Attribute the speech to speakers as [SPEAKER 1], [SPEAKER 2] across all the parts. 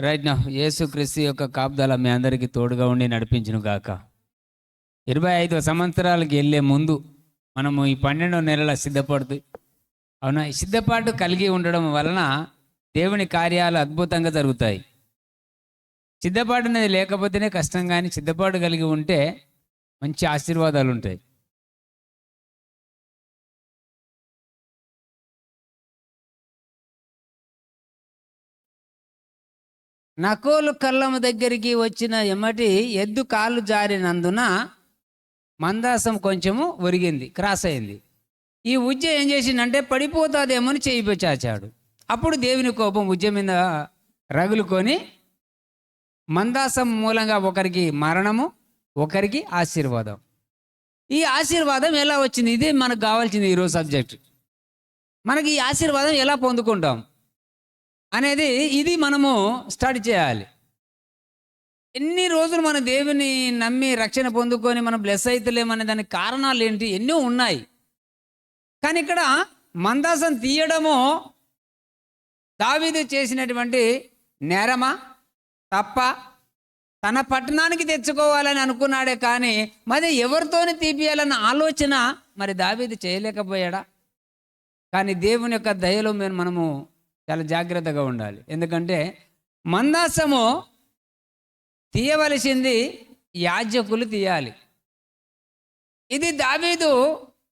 [SPEAKER 1] Right నా యేసుక్రీస్తు యొక్క కాపుదల మీ అందరికీ తోడుగా ఉండి నడిపించును గాక. 25 సంవత్సరాలకి వెళ్ళే ముందు మనము ఈ 12 నెలల సిద్ధపడుతూ అవునా, ఈ సిద్ధపాటు కలిగి ఉండడం వలన దేవుని కార్యాలు అద్భుతంగా జరుగుతాయి. సిద్ధపాటు అనేది లేకపోతేనే కష్టం, కానీ సిద్ధపాటు కలిగి ఉంటే మంచి ఆశీర్వాదాలు ఉంటాయి. నకోలు కళ్ళము దగ్గరికి వచ్చిన ఎమ్మటి ఎద్దు కాళ్ళు జారినందున మందాసం కొంచెము ఒరిగింది, క్రాస్ అయింది. ఈ ఉజ్జ ఏం చేసిందంటే పడిపోతాదేమని చేయి చాచాడు. అప్పుడు దేవుని కోపం ఉజ్జ మీద రగులుకొని మందాసం మూలంగా ఒకరికి మరణము, ఒకరికి ఆశీర్వాదం. ఈ ఆశీర్వాదం ఎలా వచ్చింది? ఇది మనకు కావాల్సింది ఈరోజు సబ్జెక్ట్. మనకి ఈ ఆశీర్వాదం ఎలా పొందుకుంటాం అనేది ఇది మనము స్టడీ చేయాలి. ఎన్ని రోజులు మన దేవుని నమ్మి రక్షణ పొందుకొని మనం బ్లెస్ అవుతలేమనే దానికి కారణాలు ఏంటి? ఎన్నో ఉన్నాయి. కానీ ఇక్కడ మందాసం తీయడము దావీదు చేసినటువంటి నేరమా, తప్ప? తన పట్టణానికి తెచ్చుకోవాలని అనుకున్నాడే, కానీ మరి ఎవరితోని తీపియాలన్న ఆలోచన మరి దావీదు చేయలేకపోయాడా? కానీ దేవుని యొక్క దయలో మనము చాలా జాగ్రత్తగా ఉండాలి. ఎందుకంటే మందాసము తీయవలసింది యాజకులు తీయాలి. ఇది దావీదు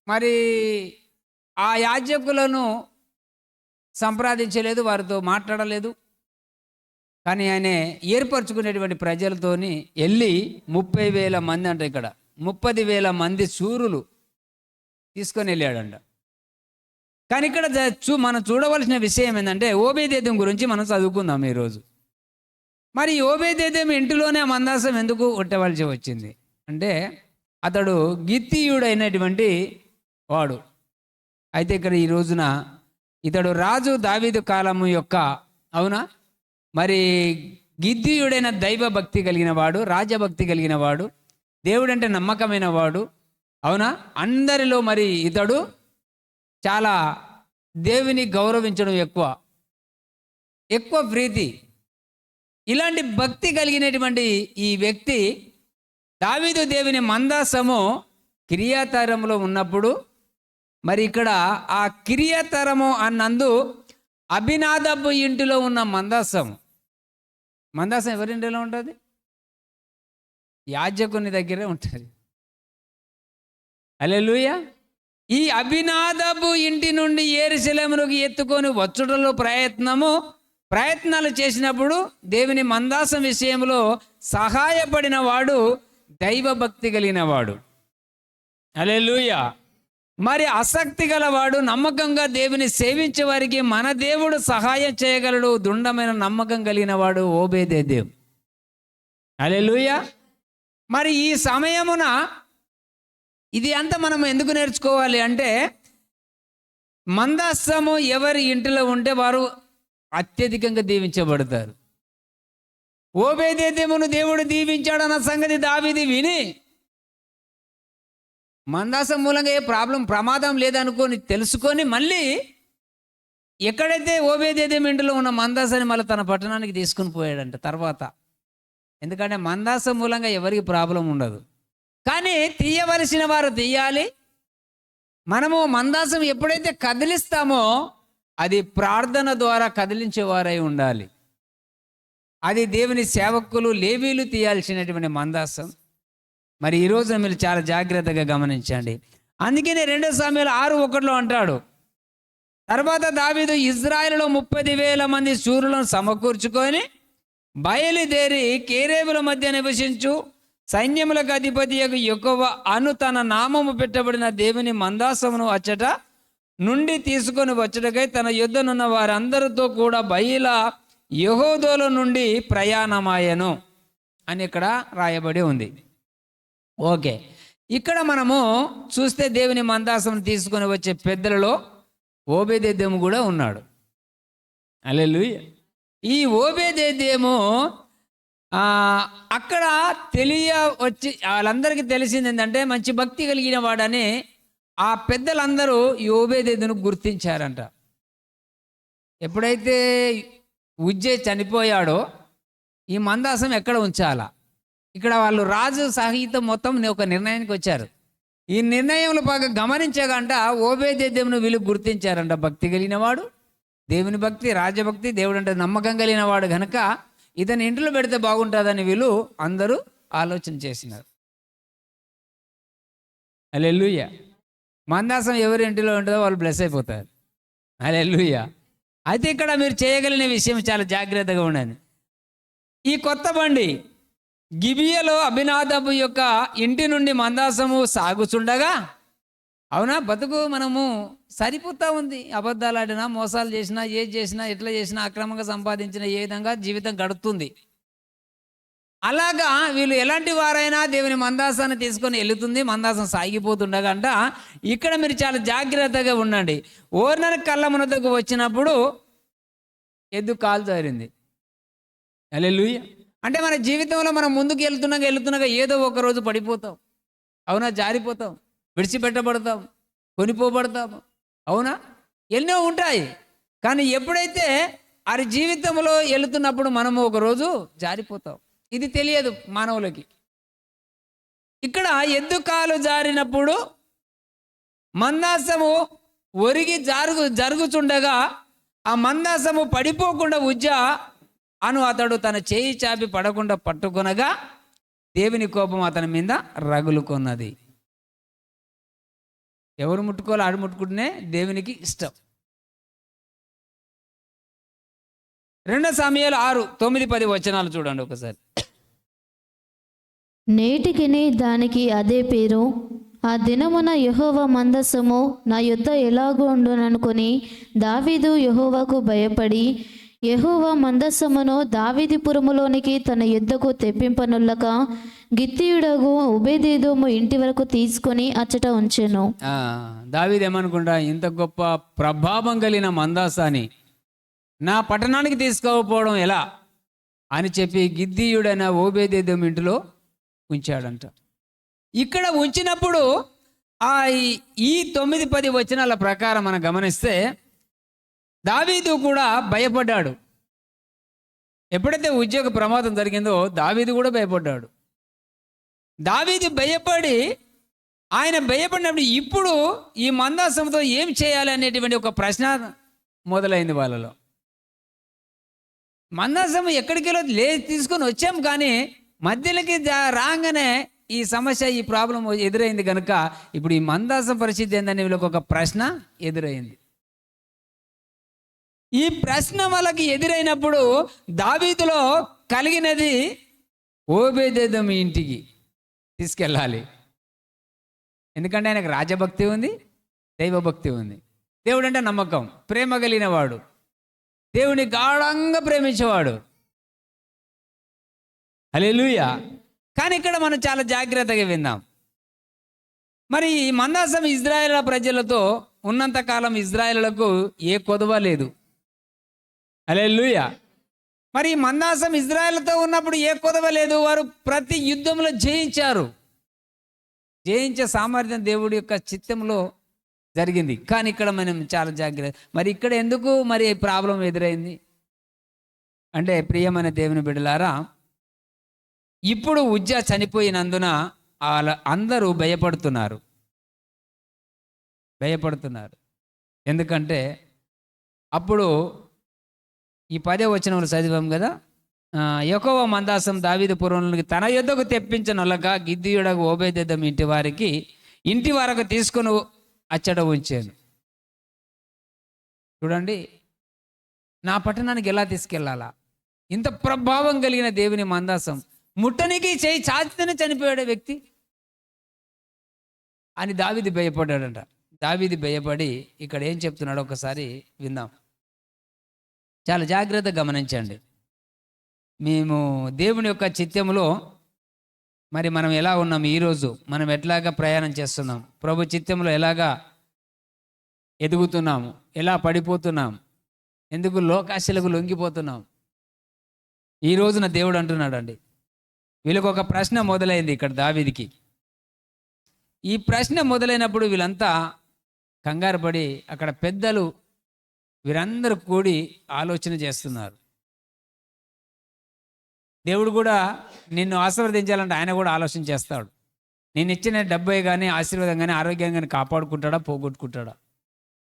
[SPEAKER 1] మరి ఆ యాజకులను సంప్రదించలేదు, వారితో మాట్లాడలేదు. కానీ ఆయన ఏర్పరచుకునేటువంటి ప్రజలతోని వెళ్ళి 30,000 మంది అంట, ఇక్కడ 30,000 మంది శూరులు తీసుకొని వెళ్ళాడంట. కానీ ఇక్కడ మనం చూడవలసిన విషయం ఏంటంటే ఓబేదేదోము గురించి మనం చదువుకుందాం ఈరోజు. మరి ఓబేదేదోము ఇంటిలోనే మందాసం ఎందుకు కొట్టవలసి వచ్చింది అంటే అతడు గిత్తీయుడైనటువంటి వాడు. అయితే ఇక్కడ ఈ రోజున ఇతడు రాజు దావీదు కాలము యొక్క అవునా మరి గిత్తీయుడైన దైవ భక్తి కలిగిన వాడు, రాజభక్తి కలిగిన వాడు, దేవుడంటే నమ్మకమైన వాడు. అవునా, అందరిలో మరి ఇతడు చాలా దేవుని గౌరవించడం ఎక్కువ ప్రీతి. ఇలాంటి భక్తి కలిగినటువంటి ఈ వ్యక్తి దావీదు దేవుని మందాసము కిర్యతరంలో ఉన్నప్పుడు మరి ఇక్కడ ఆ కిర్యతరము అన్నందు అబినాదాబు ఇంటిలో ఉన్న మందాసం ఎవరింటిలో ఉంటుంది? యాజకుని దగ్గరే ఉంటుంది. హల్లెలూయా. ఈ అబినాదాబు ఇంటి నుండి యెరూషలేమునకు ఎత్తుకొని వచ్చుటలో ప్రయత్నాలు చేసినప్పుడు దేవుని మందాసం విషయంలో సహాయపడిన వాడు దైవభక్తి కలిగిన వాడు. హల్లెలూయా. మరి ఆసక్తి గలవాడు, నమ్మకంగా దేవుని సేవించే వారికి మన దేవుడు సహాయం చేయగలడు, దృఢమైన నమ్మకం కలిగిన వాడు ఓబేదేదోము. హల్లెలూయా. మరి ఈ సమయమున ఇది అంతా మనం ఎందుకు నేర్చుకోవాలి అంటే మందాసము ఎవరి ఇంటిలో ఉంటే వారు అత్యధికంగా దీవించబడతారు. ఓబేదేదోమును దేవుడు దీవించాడన్న సంగతి దావీదు విని మందాసం మూలంగా ఏ ప్రమాదం లేదనుకొని తెలుసుకొని మళ్ళీ ఎక్కడైతే ఓబేదేదోము ఇంటిలో ఉన్న మందాసాన్ని మళ్ళీ తన పట్టణానికి తీసుకుని పోయాడంట తర్వాత. ఎందుకంటే మందాసం మూలంగా ఎవరికి ప్రాబ్లం ఉండదు, కానీ తీయవలసిన వారు తీయాలి. మనము మందాసం ఎప్పుడైతే కదిలిస్తామో అది ప్రార్థన ద్వారా కదిలించేవారై ఉండాలి. అది దేవుని సేవకులు లేవీలు తీయాల్సినటువంటి మందాసం. మరి ఈరోజు మీరు చాలా జాగ్రత్తగా గమనించండి. అందుకనే 2 సమూయేలు 6:1 అంటాడు, తర్వాత దావీదు ఇజ్రాయేలులో 30,000 మంది శూరులను సమకూర్చుకొని బయలుదేరి కేరేబుల మధ్య నివసించు సైన్యములకు అధిపతి యెహోవా అను తన నామము పెట్టబడిన దేవుని మందాసమును అచ్చట నుండి తీసుకొని వచ్చటకై తన యుద్ధనున్న వారందరితో కూడా బయల యెహూదాలో నుండి ప్రయాణమాయను అని ఇక్కడ రాయబడి ఉంది. ఓకే, ఇక్కడ మనము చూస్తే దేవుని మందాసం తీసుకొని వచ్చే పెద్దలలో ఓబేదేదోము కూడా ఉన్నాడు. హల్లెలూయా. ఈ ఓబేదేదోము అక్కడ వచ్చి వాళ్ళందరికీ తెలిసింది ఏంటంటే మంచి భక్తి కలిగిన వాడని ఆ పెద్దలందరూ ఈ ఓబేదేదోమును గుర్తించారంట. ఎప్పుడైతే ఉజ్జే చనిపోయాడో ఈ మందాసం ఎక్కడ ఉంచాలా? ఇక్కడ వాళ్ళు రాజు సహితం మొత్తం ఒక నిర్ణయానికి వచ్చారు. ఈ నిర్ణయంలో బాగా గమనించగంట ఓబేదెదోమును వీళ్ళు గుర్తించారంట. భక్తి కలిగిన వాడు, దేవుని భక్తి, రాజభక్తి, దేవుడు అంటే నమ్మకం కలిగిన వాడు గనక ఇతని ఇంట్లో పెడితే బాగుంటుందని వీళ్ళు అందరూ ఆలోచన చేసినారు. హల్లెలూయా. మందాసం ఎవరి ఇంటిలో ఉంటుందో వాళ్ళు బ్లెస్ అయిపోతారు. హల్లెలూయా. అయితే ఇక్కడ మీరు చేయగలిగిన విషయం చాలా జాగ్రత్తగా ఉండండి. ఈ కొత్త బండి గిబియలో అబినాదాబు యొక్క ఇంటి నుండి మందాసము సాగుచుండగా, అవునా, బతుకు మనము సరిపోతా ఉంది. అబద్ధాలు ఆడినా, మోసాలు చేసినా, ఏది చేసినా, ఎట్లా చేసినా, అక్రమంగా సంపాదించిన ఏ విధంగా జీవితం గడుస్తుంది. అలాగా వీళ్ళు ఎలాంటి వారైనా దేవుని మందాసాన్ని తీసుకొని వెళుతుంది. మందాసం సాగిపోతుండగా అంట ఇక్కడ మీరు చాలా జాగ్రత్తగా ఉండండి. ఓర్నర్ కళ్ళ మునతకు వచ్చినప్పుడు ఎద్దు కాలు జారింది. హల్లెలూయా. అంటే మన జీవితంలో మనం ముందుకు వెళ్తున్నాగా ఏదో ఒక రోజు పడిపోతాం, అవునా, జారిపోతాం, విడిచిపెట్టబడతాం, కొనిపోబడతాం, అవునా, ఎన్నో ఉంటాయి. కానీ ఎప్పుడైతే ఆ జీవితంలో వెళుతున్నప్పుడు మనము ఒకరోజు జారిపోతాం. ఇది తెలియదు మానవులకి. ఇక్కడ ఎద్దు కాలు జారినప్పుడు మందాసము ఒరిగి జరుగుచుండగా ఆ మందాసము పడిపోకుండా అతడు తన చేయి చాపి పడకుండా పట్టుకొనగా దేవుని కోపం అతని మీద రగులుకొన్నది. ఎవరు ముట్టుకోవాలో ఆడు ముట్టుకుంటేనే దేవునికి ఇష్టం. 2 సమూయేలు 6:9-10 వచనాలు చూడండి ఒకసారి.
[SPEAKER 2] నేటికిని దానికి అదే పేరు. ఆ దినమున యెహోవా మందసము నా యొద్ద ఎలాగూ ఉండుననుకొని దావీదు యెహోవాకు భయపడి యెహోవా మందసమును దావీదుపురములోనికి తన యొద్దకు తెప్పింపనుల్లక గిత్తీయుడగు ఓబేదెదోము ఇంటి వరకు తీసుకొని అచ్చట ఉంచెను.
[SPEAKER 1] దావీదు ఏమనుకుంటా, ఇంత గొప్ప ప్రభావం కలిగిన మందాసాన్ని నా పట్టణానికి తీసుకోకపోవడం ఎలా అని చెప్పి గిత్తీయుడైన ఓబేదెదోము ఇంటిలో ఉంచాడంట. ఇక్కడ ఉంచినప్పుడు ఈ 9-10 వచనాల ప్రకారం మనం గమనిస్తే దావీదు కూడా భయపడ్డాడు. ఎప్పుడైతే ఉద్యోగ ప్రమాదం జరిగిందో దావీదు కూడా భయపడ్డాడు. దావీదు భయపడి ఆయన భయపడినప్పుడు ఇప్పుడు ఈ మందాసంతో ఏం చేయాలి అనేటువంటి ఒక ప్రశ్న మొదలైంది వాళ్ళలో. మందాసం ఎక్కడికి తీసుకొని వచ్చాం, కానీ మధ్యలోకి రాగానే ఈ సమస్య, ఈ ప్రాబ్లం ఎదురైంది కనుక ఇప్పుడు ఈ మందాసం పరిస్థితి ఏందని వీళ్ళకి ఒక ప్రశ్న ఎదురైంది. ఈ ప్రశ్న వాళ్ళకి ఎదురైనప్పుడు దావీదులో కలిగినది ఓబేదెదోము ఇంటికి తీసుకెళ్ళాలి. ఎందుకంటే ఆయనకు రాజభక్తి ఉంది, దైవభక్తి ఉంది. దేవుడు అంటే నమ్మకం, ప్రేమ కలిగిన వాడు, దేవుని గాఢంగా ప్రేమించేవాడు. హల్లెలూయా. కానీ ఇక్కడ మనం చాలా జాగ్రత్తగా విందాం. మరి ఈ మందాసం ఇజ్రాయేల్ ప్రజలతో ఉన్నంతకాలం ఇజ్రాయేలులకు ఏ కొదవ లేదు. హల్లెలూయా. మరి ఈ మందాసం ఇజ్రాయేల్తో ఉన్నప్పుడు ఏ కొదవ లేదు. వారు ప్రతి యుద్ధంలో జయించారు. జయించే సామర్థ్యం దేవుడి యొక్క చిత్తంలో జరిగింది. కానీ ఇక్కడ మనం చాలా జాగ్రత్త. మరి ఇక్కడ ఎందుకు మరి ప్రాబ్లం ఎదురైంది అంటే, ప్రియమైన దేవుని బిడ్డలారా, ఇప్పుడు ఉజ్జా చనిపోయినందున అందరూ భయపడుతున్నారు. ఎందుకంటే అప్పుడు ఈ 10వ వచనంలో చదివాం కదా, యెహోవా మందాసం దావీదు పురంలోకి తన యొద్దకు తెప్పించనొల్లక గిత్తీయుడగు ఓబేదెదోము ఇంటి వరకు తీసుకొని అచ్చట ఉంచాను. చూడండి, నా పట్టణానికి ఎలా తీసుకెళ్లాలా? ఇంత ప్రభావం కలిగిన దేవుని మందాసం ముట్టనికి చేయి చాచితేనే చనిపోయాడే వ్యక్తి అని దావీదు భయపడ్డాడంట. దావీదు భయపడి ఇక్కడ ఏం చెప్తున్నాడో ఒకసారి విందాం. చాలా జాగ్రత్తగా గమనించండి. మేము దేవుని యొక్క చిత్తంలో మరి మనం ఎలా ఉన్నాం, ఈరోజు మనం ఎట్లాగా ప్రయాణం చేస్తున్నాం, ప్రభు చిత్తంలో ఎలాగా ఎదుగుతున్నాము, ఎలా పడిపోతున్నాం, ఎందుకు లోకాశలకు లొంగిపోతున్నాం. ఈ రోజున దేవుడు అంటున్నాడండి, వీళ్ళకి ఒక ప్రశ్న మొదలైంది ఇక్కడ దావీదుకి. ఈ ప్రశ్న మొదలైనప్పుడు వీళ్ళంతా కంగారు పడి అక్కడ పెద్దలు వీరందరూ కూడి ఆలోచన చేస్తున్నారు. దేవుడు కూడా నిన్ను ఆశీర్వదించాలంటే ఆయన కూడా ఆలోచన చేస్తాడు. నేను ఇచ్చిన డబ్బే కానీ ఆశీర్వాదం కానీ ఆరోగ్యం కానీ కాపాడుకుంటాడా పోగొట్టుకుంటాడా,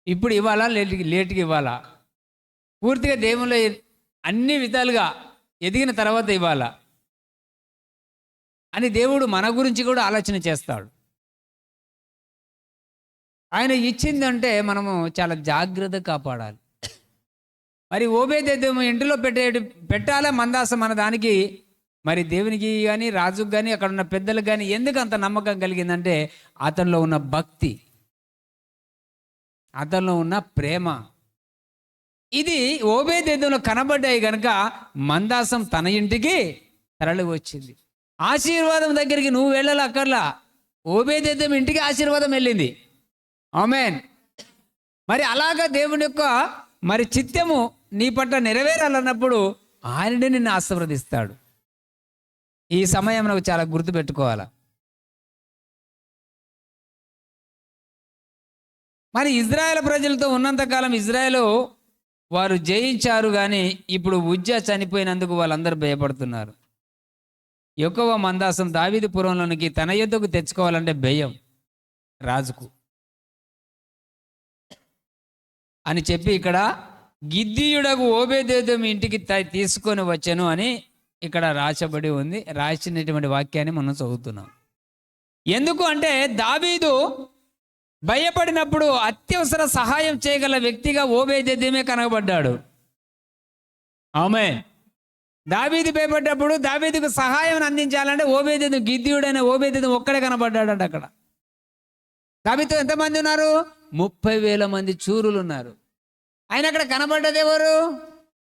[SPEAKER 1] ఇప్పుడు ఇవ్వాలా లేటుగా ఇవ్వాలా, పూర్తిగా దేవుళ్ళు అన్ని విధాలుగా ఎదిగిన తర్వాత ఇవ్వాలా అని దేవుడు మన గురించి కూడా ఆలోచన చేస్తాడు. ఆయన ఇచ్చిందంటే మనము చాలా జాగ్రత్తగా కాపాడాలి. మరి ఓబేదెదోము ఇంటిలో పెట్టాలా మందాసం మన దానికి మరి దేవునికి కానీ రాజుకు కానీ అక్కడ ఉన్న పెద్దలకు కానీ ఎందుకు అంత నమ్మకం కలిగిందంటే అతనిలో ఉన్న భక్తి, అతనిలో ఉన్న ప్రేమ. ఇది ఓబేదెదోములో కనబడ్డాయి కనుక మందాసం తన ఇంటికి తరలి వచ్చింది. ఆశీర్వాదం దగ్గరికి నువ్వు వెళ్ళాలక్కర్లా, ఓబేదెదోము ఇంటికి ఆశీర్వాదం వెళ్ళింది. ఆమేన్. మరి అలాగా దేవుని యొక్క మరి చిత్తము నీ పట్ల నెరవేరాలన్నప్పుడు ఆయననే నిన్ను ఆశీర్వదిస్తాడు. ఈ సమయం నాకు చాలా గుర్తుపెట్టుకోవాలి. మరి ఇజ్రాయేల్ ప్రజలతో ఉన్నంతకాలం ఇజ్రాయేలు వారు జయించారు, కానీ ఇప్పుడు ఉజ్జా చనిపోయినందుకు వాళ్ళందరూ భయపడుతున్నారు. యెహోవా మందాసం దావీదు పురంలోనికి తన యొద్దకు తెచ్చుకోవాలంటే భయం రాజుకు అని చెప్పి ఇక్కడ గిద్దీయుడకు ఓబేదెదోము ఇంటికి తీసుకొని వచ్చాను అని ఇక్కడ రాసబడి ఉంది. రాసినటువంటి వాక్యాన్ని మనం చదువుతున్నాం. ఎందుకు అంటే దావీదు భయపడినప్పుడు అత్యవసర సహాయం చేయగల వ్యక్తిగా ఓబేదెదోమే కనబడ్డాడు. ఆమేన్. దావీదు భయపడ్డప్పుడు దావీదుకు సహాయం అందించాలంటే ఓబేదెదోము, గిద్దీయుడైన ఓబేదెదోము ఒక్కడే కనబడ్డాడంట. అక్కడ దావీదుతో ఎంతమంది ఉన్నారు? 30,000 మంది చూరులు ఉన్నారు. ఆయన అక్కడ కనబడ్డది ఎవరు?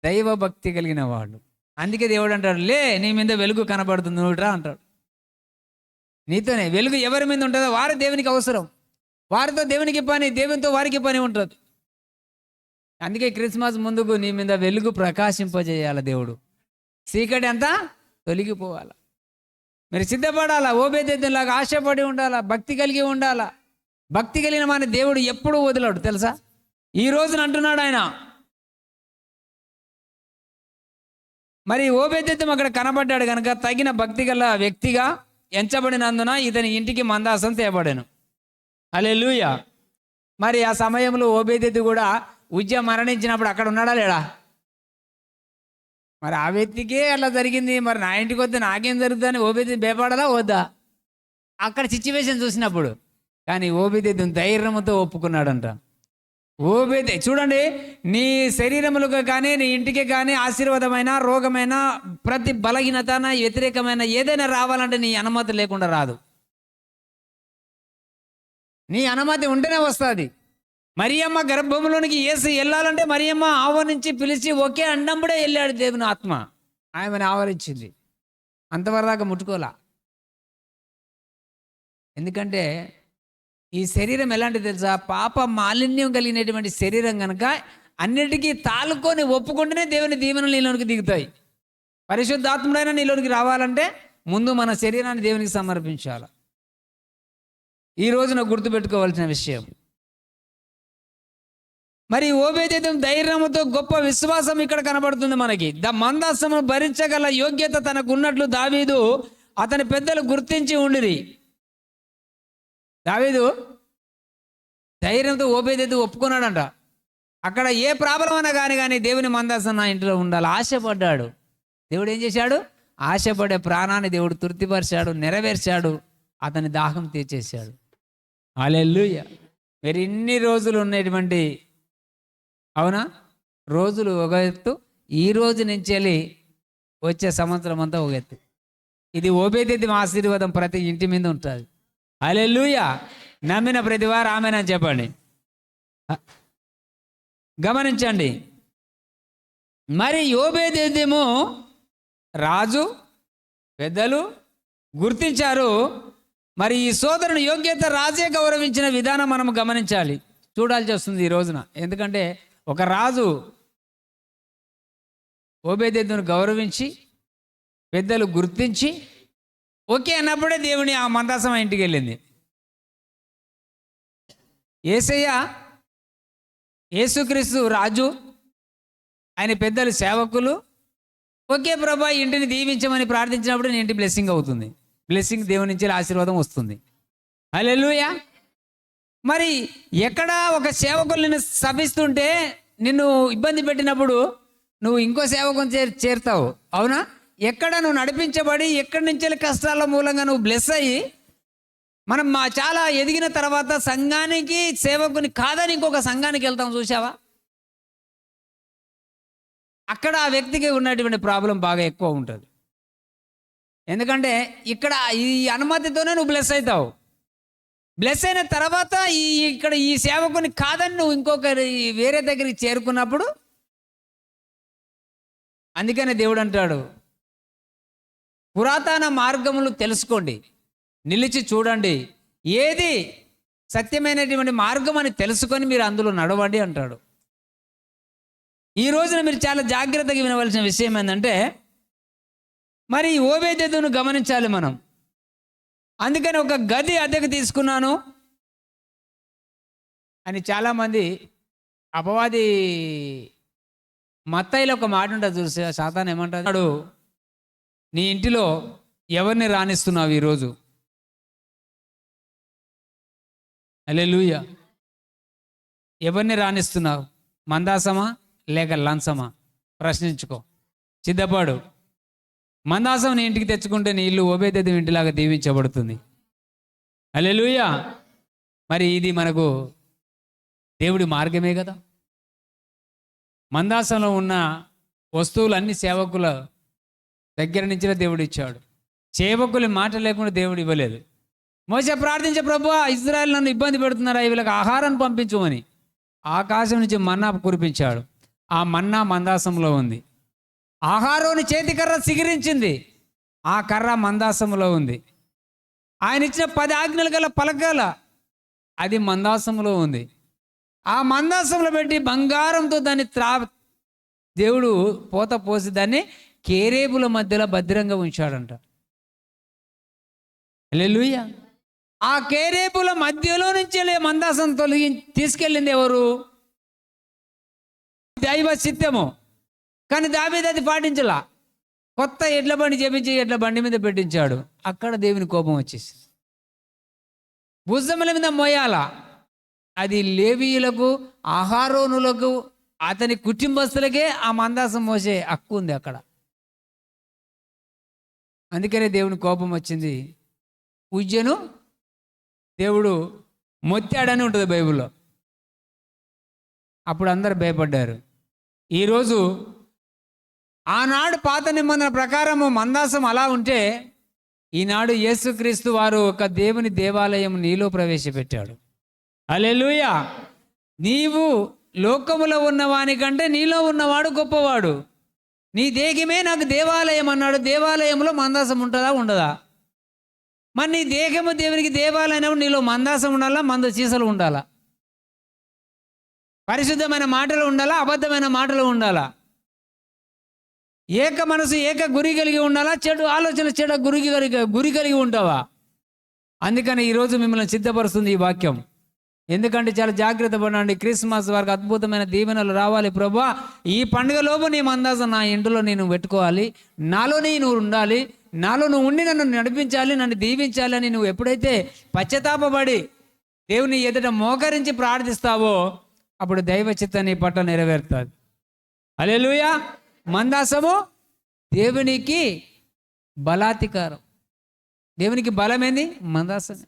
[SPEAKER 1] దైవ భక్తి కలిగిన వాళ్ళు. అందుకే దేవుడు అంటాడు, లే నీ మీద వెలుగు కనబడుతుంది, నువ్వురా అంటాడు. నీతోనే వెలుగు ఎవరి మీద ఉంటుందో వారు దేవునికి అవసరం, వారితో దేవునికి పని, దేవునితో వారికి పని ఉంటుంది. అందుకే క్రిస్మస్ ముందుకు నీ మీద వెలుగు ప్రకాశింపజేయాలి దేవుడు. చీకటి అంతా తొలగిపోవాలి. మీరు సిద్ధపడాలా, ఓబేదెదోములాగా ఆశపడి ఉండాలా, భక్తి కలిగి ఉండాలా. భక్తి కలిగిన మన దేవుడు ఎప్పుడూ వదలడు తెలుసా. ఈ రోజున అంటున్నాడు ఆయన. మరి ఓబేదెదోము అక్కడ కనబడ్డాడు కనుక తగిన భక్తి గల వ్యక్తిగా ఎంచబడినందున ఇతని ఇంటికి మందాసం తేబడెను. హల్లెలూయా. మరి ఆ సమయంలో ఓబేదెదోము కూడా ఉజ్జా మరణించినప్పుడు అక్కడ ఉన్నాడా లేడా? మరి ఆ వ్యక్తికే అలా జరిగింది, మరి నా ఇంటికి వద్ద నాకేం జరుగుతుందని ఓబేదెదోము భయపడాలా వద్దా? అక్కడ సిచ్యువేషన్ చూసినప్పుడు. కానీ ఓబేదెదోము ధైర్యంతో ఒప్పుకున్నాడంట. చూడండి, నీ శరీరములకు కానీ నీ ఇంటికి కానీ ఆశీర్వాదమైన రోగమైన ప్రతి బలహీనత వ్యతిరేకమైన ఏదైనా రావాలంటే నీ అనుమతి లేకుండా రాదు. నీ అనుమతి ఉంటేనే వస్తుంది. మరియమ్మ గర్భంలోనికి యేసు వెళ్ళాలంటే మరియమ్మ ఆహ్వానించి పిలిచి ఒకే అండంబడే వెళ్ళాడు దేవుని ఆత్మ. ఆమెను ఆవరించింది, అంతవరదాకా ముట్టుకోలా. ఎందుకంటే ఈ శరీరం ఎలాంటి తెలుసా? పాప మాలిన్యం కలిగినటువంటి శరీరం కనుక అన్నిటికీ తాలుకొని ఒప్పుకుంటేనే దేవుని దీవెనలు నీలోనికి దిగుతాయి. పరిశుద్ధాత్ముడైనా నీలోనికి రావాలంటే ముందు మన శరీరాన్ని దేవునికి సమర్పించాలి. ఈ రోజున గుర్తుపెట్టుకోవాల్సిన విషయం. మరి ఓబేదెదోము ధైర్యంతో గొప్ప విశ్వాసం ఇక్కడ కనబడుతుంది మనకి. మందాసమును భరించగల యోగ్యత తనకు ఉన్నట్లు దావీదు అతని పెద్దలు గుర్తించి ఉండిరి. దావీదు ధైర్యంతో ఓబేదెదోము ఒప్పుకున్నాడంట. అక్కడ ఏ ప్రాబ్లం అయినా కానీ దేవుని మందాసం నా ఇంట్లో ఉండాలి ఆశపడ్డాడు. దేవుడు ఏం చేశాడు? ఆశపడే ప్రాణాన్ని దేవుడు తృప్తిపరిచాడు, నెరవేర్చాడు, అతని దాహం తీర్చేశాడు. హల్లెలూయా. మరి ఇన్ని రోజులు ఉన్నటువంటి అవునా రోజులు ఒక ఎత్తు, ఈ రోజు నుంచి వెళ్ళి వచ్చే సంవత్సరం అంతా ఒక ఎత్తు. ఇది ఓబేదెదోము ఆశీర్వాదం ప్రతి ఇంటి మీద ఉంటుంది. హల్లెలూయా. నమ్మిన ప్రతి వారు ఆమేనని చెప్పండి. గమనించండి, మరి ఓబేదెదోము రాజు పెద్దలు గుర్తించారు. మరి ఈ సోదరుని యోగ్యత రాజే గౌరవించిన విధానం మనం గమనించాలి, చూడాల్సి వస్తుంది ఈ రోజున. ఎందుకంటే ఒక రాజు ఓబేదెదోమును గౌరవించి పెద్దలు గుర్తించి ఓకే అన్నప్పుడే దేవుని ఆ మందాసం ఇంటికి వెళ్ళింది. యేసయ్య యేసుక్రీస్తు రాజు, ఆయన పెద్దలు సేవకులు, ఓకే ప్రభా ఇంటిని దీవించమని ప్రార్థించినప్పుడు నీ ఇంటి బ్లెస్సింగ్ అవుతుంది, బ్లెస్సింగ్ దేవుని నుంచి ఆశీర్వాదం వస్తుంది. హల్లెలూయా. మరి ఎక్కడ ఒక సేవకులు నిన్ను సభిస్తుంటే, నిన్ను ఇబ్బంది పెట్టినప్పుడు నువ్వు ఇంకో సేవకుని చేరుతావు, అవునా? ఎక్కడ నువ్వు నడిపించబడి ఎక్కడి నుంచి కష్టాల మూలంగా నువ్వు బ్లెస్ అయ్యి మనం చాలా ఎదిగిన తర్వాత సంఘానికి సేవకుని కాదని ఇంకొక సంఘానికి వెళ్తాం, చూసావా? అక్కడ ఆ వ్యక్తికి ఉన్నటువంటి ప్రాబ్లం బాగా ఎక్కువ ఉంటుంది. ఎందుకంటే ఇక్కడ ఈ అనుమతితోనే నువ్వు బ్లెస్ అవుతావు. బ్లెస్ అయిన తర్వాత ఇక్కడ ఈ సేవకుని కాదని నువ్వు ఇంకొకరి వేరే దగ్గరికి చేరుకున్నప్పుడు, అందుకనే దేవుడు అంటాడు, పురాతన మార్గములు తెలుసుకోండి, నిలిచి చూడండి, ఏది సత్యమైనటువంటి మార్గం అని తెలుసుకొని మీరు అందులో నడవండి అంటాడు. ఈ రోజున మీరు చాలా జాగ్రత్తగా వినవలసిన విషయం ఏంటంటే, మరి ఓబేదెదోమును గమనించాలి మనం. అందుకని ఒక గది అద్దెకు తీసుకున్నాను అని చాలామంది అపవాది మత్తయిలో ఒక మాట ఉంటుంది చూసి, సాతాను ఏమంటాడు, నీ ఇంటిలో ఎవరిని రాణిస్తున్నావు ఈరోజు? హల్లెలూయా. ఎవరిని రాణిస్తున్నావు? మందాసమా లేక లంచమా? ప్రశ్నించుకో, సిద్ధపడు. మందాసం నీ ఇంటికి తెచ్చుకుంటే నీ ఇల్లు ఓబేదెదోము ఇంటిలాగా దీవించబడుతుంది. హల్లెలూయా. మరి ఇది మనకు దేవుడి మార్గమే కదా. మందాసంలో ఉన్న వస్తువులన్నీ సేవకుల దగ్గర నుంచి దేవుడు ఇచ్చాడు. సేవకుల మాట లేకుండా దేవుడు ఇవ్వలేదు. మోసే ప్రార్థించే, ప్రభువా ఇశ్రాయేలు నన్ను ఇబ్బంది పెడుతున్నారా, వీళ్ళకి ఆహారాన్ని పంపించమని. ఆకాశం నుంచి మన్నా కురిపించాడు. ఆ మన్నా మందాసంలో ఉంది. ఆహారోని చేతికర్ర సిగిరించింది, ఆ కర్ర మందాసంలో ఉంది. ఆయన ఇచ్చిన 10 ఆజ్ఞలు గల పలకాల, అది మందాసంలో ఉంది. ఆ మందాసంలో పెట్టి బంగారంతో దాన్ని దేవుడు పోత పోసి దాన్ని కేరేబుల మధ్యలో భద్రంగా ఉంచాడంట. హల్లెలూయా. ఆ కేరేబుల మధ్యలో నుంచి మందాసం తీసుకెళ్ళింది ఎవరు? దైవ చిత్తము. కానీ దావీదు అది పాటించలా. కొత్త ఎడ్ల బండి చేపించి ఎడ్ల బండి మీద పెట్టించాడు. అక్కడ దేవుని కోపం వచ్చేసి భుజముల మీద మోయాల. అది లేవీయులకు, ఆహారోనులకు, అతని కుటుంబస్తులకే ఆ మందాసం మోసే హక్కు ఉంది అక్కడ. అందుకనే దేవుని కోపం వచ్చింది. ఉజ్జను దేవుడు మొత్తాడని ఉంటుంది బైబిల్లో. అప్పుడు అందరు భయపడ్డారు. ఈరోజు ఆనాడు పాత నిబంధన ప్రకారము మందాసం అలా ఉంటే, ఈనాడు యేసుక్రీస్తు వారు ఒక దేవుని దేవాలయం నీలో ప్రవేశపెట్టాడు. హల్లెలూయా. నీవు లోకములో ఉన్నవానికంటే నీలో ఉన్నవాడు గొప్పవాడు. నీ దేహమే నాకు దేవాలయం అన్నాడు. దేవాలయంలో మందాసం ఉంటుందా ఉండదా? మరి నీ దేహము దేవునికి దేవాలయం, నీలో మందాసం ఉండాలా, మందు సీసలు ఉండాలా? పరిశుద్ధమైన మాటలు ఉండాలా, అబద్ధమైన మాటలు ఉండాలా? ఏక మనసు ఏక గురి కలిగి ఉండాలా, చెడు ఆలోచన చెడు గురి కలిగి ఉంటావా? అందుకని ఈరోజు మిమ్మల్ని సిద్ధపరుస్తుంది ఈ వాక్యం. ఎందుకంటే చాలా జాగ్రత్త పడండి. క్రిస్మస్ వరకు అద్భుతమైన దీవెనలు రావాలి. ప్రభువా ఈ పండుగలోపు నీ మందాసం నా ఇంటిలో నేను పెట్టుకోవాలి, నాలో నువ్వు ఉండాలి, నాలో నువ్వు ఉండి నన్ను నడిపించాలి, నన్ను దీవించాలి అని నువ్వు ఎప్పుడైతే పశ్చాత్తాపపడి దేవుని ఎదుట మోకరించి ప్రార్థిస్తావో అప్పుడు దైవ చిత్తం నీ పట్ల నెరవేరుతుంది. హల్లెలూయా. మందాసము దేవునికి బలాధికారం. దేవునికి బలం ఏంది? మందాసమే.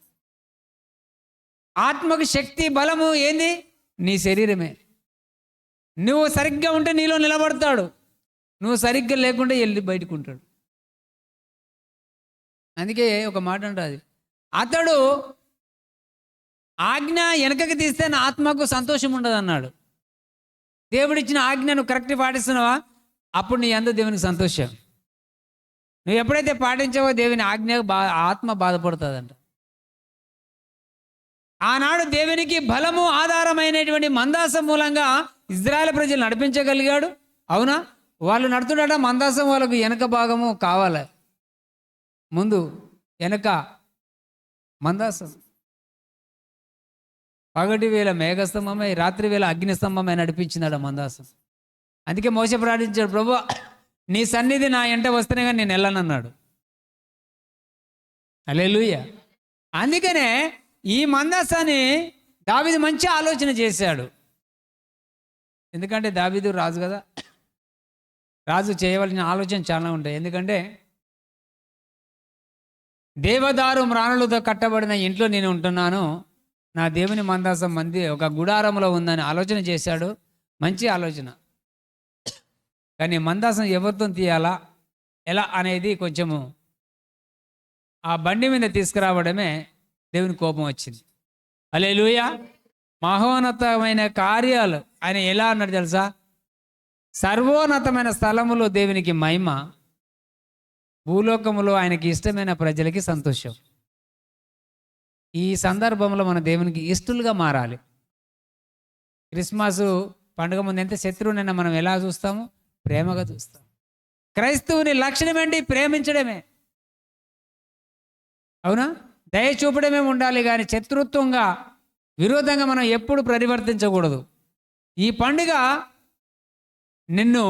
[SPEAKER 1] ఆత్మకు శక్తి బలము ఏంది? నీ శరీరమే. నువ్వు సరిగ్గా ఉంటే నీలో నిలబడతాడు, నువ్వు సరిగ్గా లేకుంటే వెళ్ళి బయటకు ఉంటాడు. అందుకే ఒక మాట అంటుంది, అతడు ఆజ్ఞ వెనకకి తీస్తే నా ఆత్మకు సంతోషం ఉండదు అన్నాడు. దేవుడిచ్చిన ఆజ్ఞను కరెక్ట్ పాటిస్తున్నావా, అప్పుడు నీ అందు దేవునికి సంతోషం. నువ్వు ఎప్పుడైతే పాటించావో దేవుని ఆజ్ఞ ఆత్మ బాధపడుతుందంట. ఆనాడు దేవునికి బలము ఆధారమైనటువంటి మందాసం మూలంగా ఇజ్రాయేల్ ప్రజలు నడిపించగలిగాడు. అవునా? వాళ్ళు నడుతుండట, మందాసం వాళ్ళకు వెనక భాగము కావాలి, ముందు వెనక మందాసం. పగటి వేళ మేఘస్తంభమై, రాత్రి వేళ అగ్నిస్తంభమై నడిపించిందట మందాసం. అందుకే మోసే ప్రార్థించాడు, ప్రభువా నీ సన్నిధి నా ఎంట వస్తేనే కానీ నేను వెళ్ళనన్నాడు. హల్లెలూయా. అందుకనే ఈ మందసాన్ని దావీదు మంచి ఆలోచన చేశాడు. ఎందుకంటే దావీదు రాజు కదా, రాజు చేయవలసిన ఆలోచన చాలా ఉంటాయి. ఎందుకంటే దేవదారు మ్రాణులతో కట్టబడిన ఇంట్లో నేను ఉంటున్నాను, నా దేవుని మందాసం మంది ఒక గుడారంలో ఉందని ఆలోచన చేశాడు. మంచి ఆలోచన. కానీ మందాసం ఎవరితో తీయాలా ఎలా అనేది కొంచెము ఆ బండి మీద తీసుకురావడమే దేవుని కోపం వచ్చింది. హల్లెలూయా. మహోన్నతమైన కార్యాలు ఆయన ఎలా అన్నాడు తెలుసా? సర్వోన్నతమైన స్థలములో దేవునికి మహిమ, భూలోకములో ఆయనకి ఇష్టమైన ప్రజలకి సంతోషం. ఈ సందర్భంలో మన దేవునికి ఇష్టలుగా మారాలి. క్రిస్మస్ పండుగ ముందు ఎంత శత్రువునైనా మనం ఎలా చూస్తాము? ప్రేమగా చూస్తాం. క్రైస్తవుని లక్షణం ఏంటి? ప్రేమించడమే. అవునా? దయ చూపడమే ఉండాలి, కానీ శత్రుత్వంగా విరోధంగా మనం ఎప్పుడు పరివర్తించకూడదు. ఈ పండుగ నిన్ను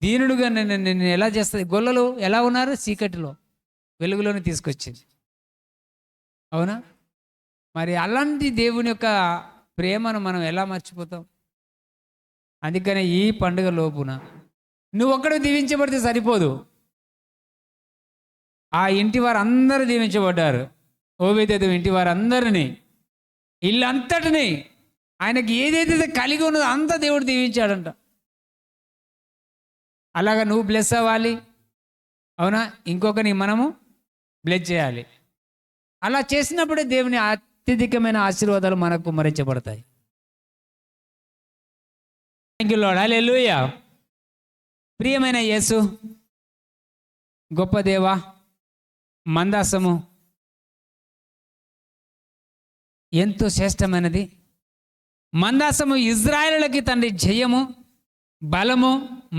[SPEAKER 1] దీనుడుగా నిన్ను ఎలా చేస్తుంది? గొల్లలు ఎలా ఉన్నారు? చీకటిలో వెలుగులోనే తీసుకొచ్చింది. అవునా? మరి అలాంటి దేవుని యొక్క ప్రేమను మనం ఎలా మర్చిపోతాం? అందుకనే ఈ పండుగ లోపున నువ్వు ఒక్కడు దీవించబడితే సరిపోదు. ఆ ఇంటి వారు అందరూ దీవించబడ్డారు. ఓబేదెదోము ఇంటి వారందరినీ, ఇల్లంతటిని, ఆయనకి ఏదైతే కలిగి ఉన్నదో అంతా దేవుడు దీవించాడంట. అలాగా నువ్వు బ్లెస్ అవ్వాలి. అవునా? ఇంకొకరిని మనము బ్లెస్ చేయాలి. అలా చేసినప్పుడే దేవుని అత్యధికమైన ఆశీర్వాదాలు మనకు కుమ్మరించబడతాయి. Thank you Lord. హల్లెలూయా. ప్రియమైన యేసు, గొప్ప దేవా, మందాసము ఎంతో శ్రేష్టమైనది. మందాసము ఇజ్రాయేలులకి తండ్రి జయము, బలము,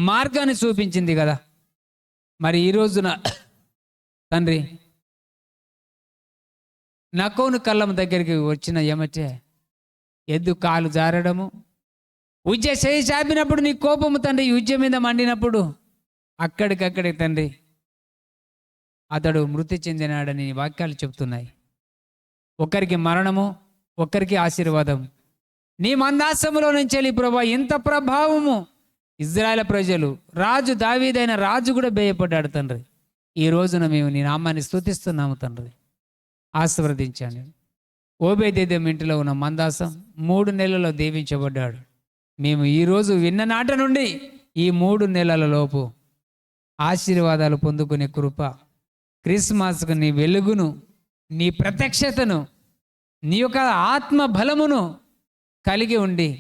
[SPEAKER 1] మార్గాన్ని చూపించింది కదా. మరి ఈ రోజున తండ్రి నకోను కళ్ళం దగ్గరికి వచ్చిన ఏమంటే ఎద్దు కాలు జారడము, ఉజ్జ చేయి చాపినప్పుడు నీ కోపము తండ్రి ఉజ్జ మీద మండినప్పుడు అక్కడికక్కడికి తండ్రి అతడు మృతి చెందినాడని వాక్యాలు చెప్తున్నాయి. ఒకరికి మరణము, ఒకరికి ఆశీర్వాదం. నీ మందాసములో నుంచి వెళ్ళి ప్రభా ఇంత ప్రభావము ఇజ్రాయేల్ ప్రజలు, రాజు దావీదైన రాజు కూడా భయపడ్డాడు తండ్రి. ఈ రోజున మేము నీ నామాన్ని స్తుతిస్తున్నాము తండ్రి. ఆశీర్వదించండి. ఓబేదెదోము ఇంటిలో ఉన్న మందాసం 3 నెలల్లో దీవించబడ్డాడు. మేము ఈరోజు విన్న నాట నుండి ఈ 3 నెలల లోపు ఆశీర్వాదాలు పొందుకునే కృప, క్రిస్మస్కు నీ వెలుగును, నీ ప్రత్యక్షతను, నీ యొక్క ఆత్మ బలమును కలిగి ఉండి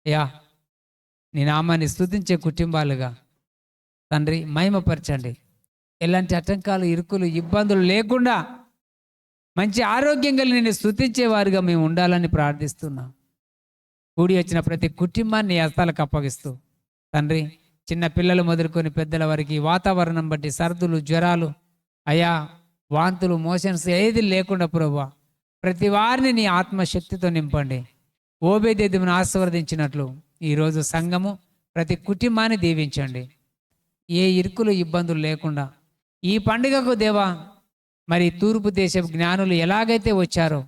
[SPEAKER 1] యా నీ నామాన్ని స్తుతించే కుటుంబాలుగా తండ్రి మహిమపరచండి. ఎలాంటి ఆటంకాలు, ఇరుకులు, ఇబ్బందులు లేకుండా మంచి ఆరోగ్యంగా నిన్ను స్తుతించేవారుగా మేము ఉండాలని ప్రార్థిస్తున్నాం. కూడి వచ్చిన ప్రతి కుటుంబాన్ని హస్తాలకు అప్పగిస్తూ తండ్రి, చిన్న పిల్లలు మొదలుకొని పెద్దల వరకు వాతావరణం బట్టి సర్దులు, జ్వరాలు, అయా వాంతులు, మోషన్స్ ఏది లేకుండా ప్రభువా ప్రతి వారిని నీ ఆత్మశక్తితో నింపండి. ఓబేదెదోమును ఆశీర్వదించినట్లు ఈరోజు సంఘము ప్రతి కుటుంబాన్ని దీవించండి. ఏ ఇరుకులు, ఇబ్బందులు లేకుండా ఈ పండుగకు దేవా మరి తూర్పు దేశపు జ్ఞానులు ఎలాగైతే వచ్చారో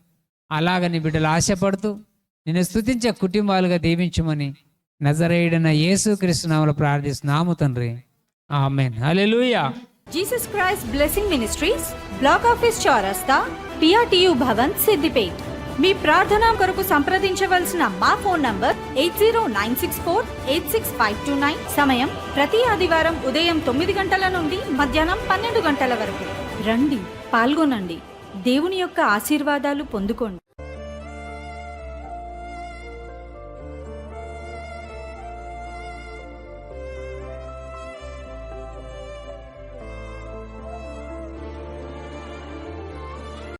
[SPEAKER 1] అలాగని బిడ్డలు ఆశపడుతూ నిన్ను స్తుతించే కుటుంబాలుగా దీవించమని నజరేయుడైన యేసుక్రీస్తు నామములో ప్రార్థిస్తున్నాము తండ్రి. Amen. Hallelujah.
[SPEAKER 3] Jesus Christ Blessing Ministries, block office Chowrasta, PRTU Bhavan, Siddipet. మీ ప్రార్థన కొరకు సంప్రదించవలసిన మా ఫోన్ నంబర్ 8096486529. సమయం ప్రతి ఆదివారం ఉదయం 9 గంటల నుండి మధ్యాహ్నం 12 గంటల వరకు. రండి, పాల్గొనండి, దేవుని యొక్క ఆశీర్వాదాలు పొందుకోండి.